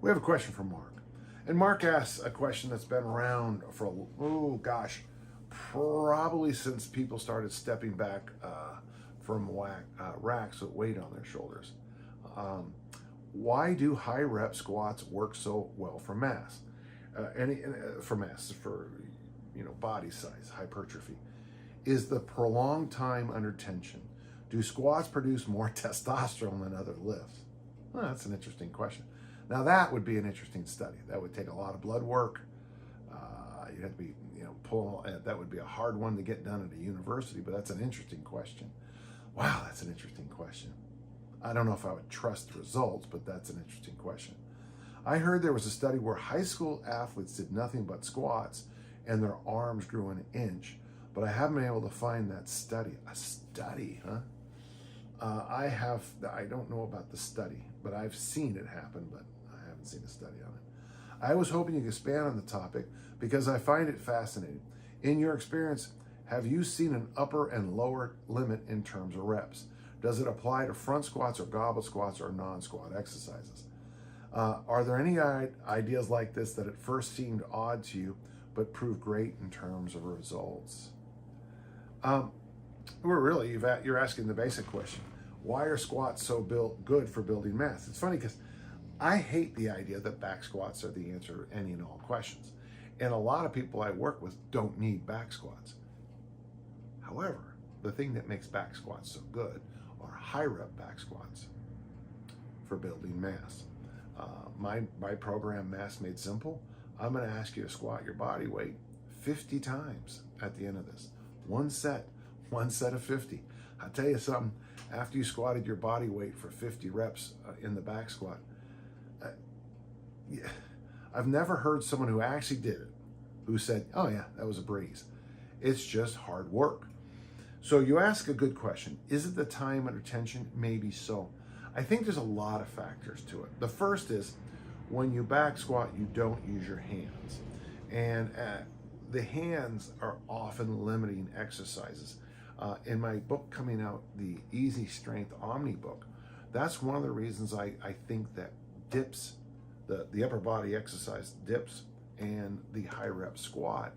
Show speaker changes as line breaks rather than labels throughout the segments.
We have a question from Mark. And Mark asks a question that's been around for, probably since people started stepping back from racks with weight on their shoulders. Why do high rep squats work so well for mass? For body size, hypertrophy. Is the prolonged time under tension? Do squats produce more testosterone than other lifts? Well, that's an interesting question. Now that would be an interesting study. That would take a lot of blood work. You'd have to be, that would be a hard one to get done at a university, but that's an interesting question. Wow, that's an interesting question. I don't know if I would trust the results, but that's an interesting question. I heard there was a study where high school athletes did nothing but squats and their arms grew an inch, but I haven't been able to find that study. A study, huh? I don't know about the study, but I've seen it happen, but I haven't seen a study on it. I was hoping you could expand on the topic because I find it fascinating. In your experience, have you seen an upper and lower limit in terms of reps? Does it apply to front squats or goblet squats or non-squat exercises? Are there any ideas like this that at first seemed odd to you, but proved great in terms of results? You're asking the basic question. Why are squats so good for building mass? It's funny because I hate the idea that back squats are the answer to any and all questions. And a lot of people I work with don't need back squats. However, the thing that makes back squats so good are high rep back squats for building mass. My program, Mass Made Simple, I'm going to ask you to squat your body weight 50 times at the end of this. One set of 50. I'll tell you something, after you squatted your body weight for 50 reps in the back squat, I've never heard someone who actually did it who said, oh yeah, that was a breeze. It's just hard work. So you ask a good question. Is it the time under tension? Maybe so. I think there's a lot of factors to it. The first is when you back squat, you don't use your hands. And the hands are often limiting exercises. In my book coming out, the Easy Strength Omni book, that's one of the reasons I think that dips, the upper body exercise dips and the high rep squat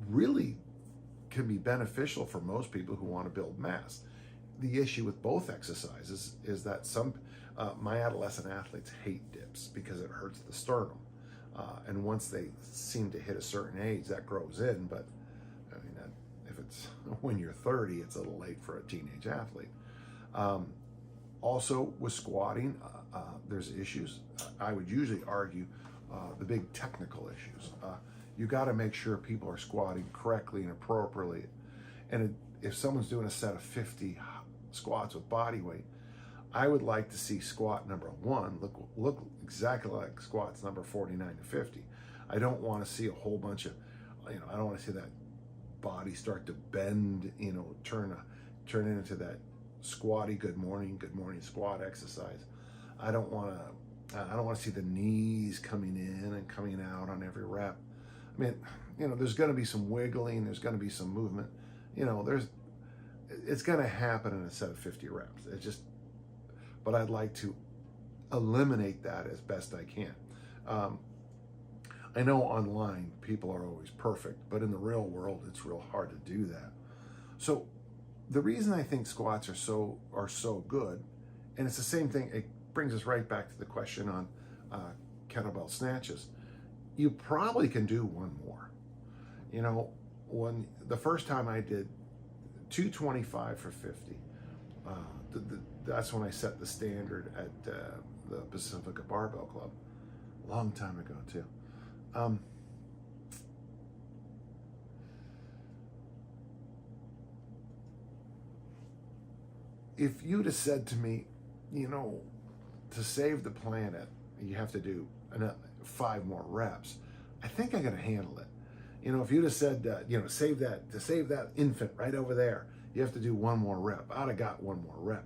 really can be beneficial for most people who want to build mass. The issue with both exercises is that my adolescent athletes hate dips because it hurts the sternum. And once they seem to hit a certain age, that grows in. But I mean, if it's when you're 30, it's a little late for a teenage athlete. Also with squatting, there's issues. I would usually argue the big technical issues. You got to make sure people are squatting correctly and appropriately. And if someone's doing a set of 50 squats with body weight, I would like to see squat number 1 look exactly like squats number 49 to 50. I don't want to see a whole bunch of, I don't want to see that body start to bend, turn into that squatty good morning squat exercise. I don't want to see the knees coming in and coming out on every rep. I mean, there's going to be some wiggling, there's going to be some movement. It's going to happen in a set of 50 reps. But I'd like to eliminate that as best I can. I know online people are always perfect, but in the real world, it's real hard to do that. So the reason I think squats are so good, and it's the same thing, it brings us right back to the question on kettlebell snatches. You probably can do one more. When the first time I did 225 for 50, that's when I set the standard at the Pacifica Barbell Club, a long time ago too. If you'd have said to me, to save the planet, you have to do 5 more reps, I think I could have handled it. If you'd have said, to save that infant right over there, you have to do 1 more rep, I'd have got 1 more rep.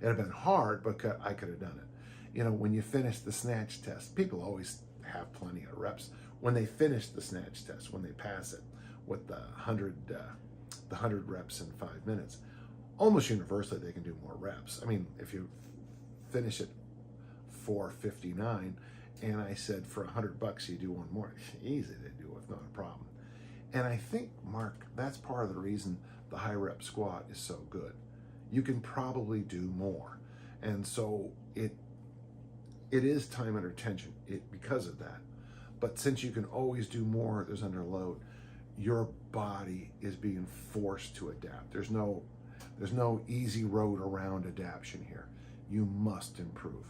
It'd have been hard, but I could have done it. When you finish the snatch test, people always have plenty of reps. When they finish the snatch test, when they pass it with the 100 reps in 5 minutes, almost universally they can do more reps. I mean, if you finish it 459, and I said, for $100 you do one more. Easy to do, if not a problem. And I think, Mark, that's part of the reason the high rep squat is so good. You can probably do more. And so it is time under tension because of that. But since you can always do more, there's under load, your body is being forced to adapt. There's no easy road around adaptation here. You must improve.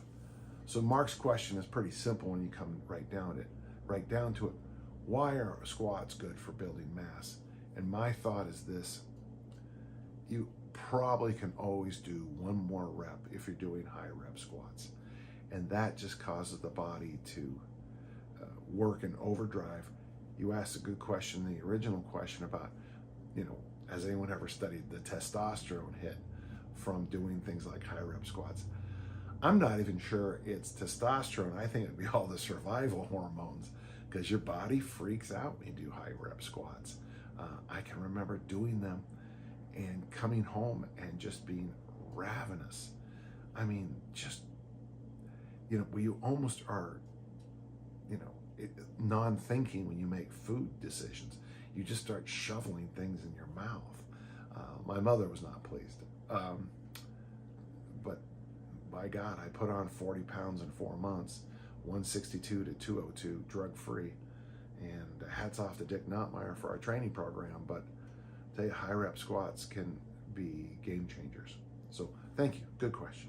So Mark's question is pretty simple when you come right down to it. Why are squats good for building mass? And my thought is this: you probably can always do one more rep if you're doing high rep squats. And that just causes the body to work in overdrive. You asked a good question, the original question about, has anyone ever studied the testosterone hit from doing things like high rep squats? I'm not even sure it's testosterone. I think it'd be all the survival hormones, because your body freaks out when you do high rep squats. I can remember doing them and coming home and just being ravenous. I mean, just, you almost are, non-thinking when you make food decisions. You just start shoveling things in your mouth. My mother was not pleased. But by God, I put on 40 pounds in 4 months, 162 to 202, drug-free. And hats off to Dick Notmeyer for our training program. But I tell you, high rep squats can be game changers. So thank you. Good question.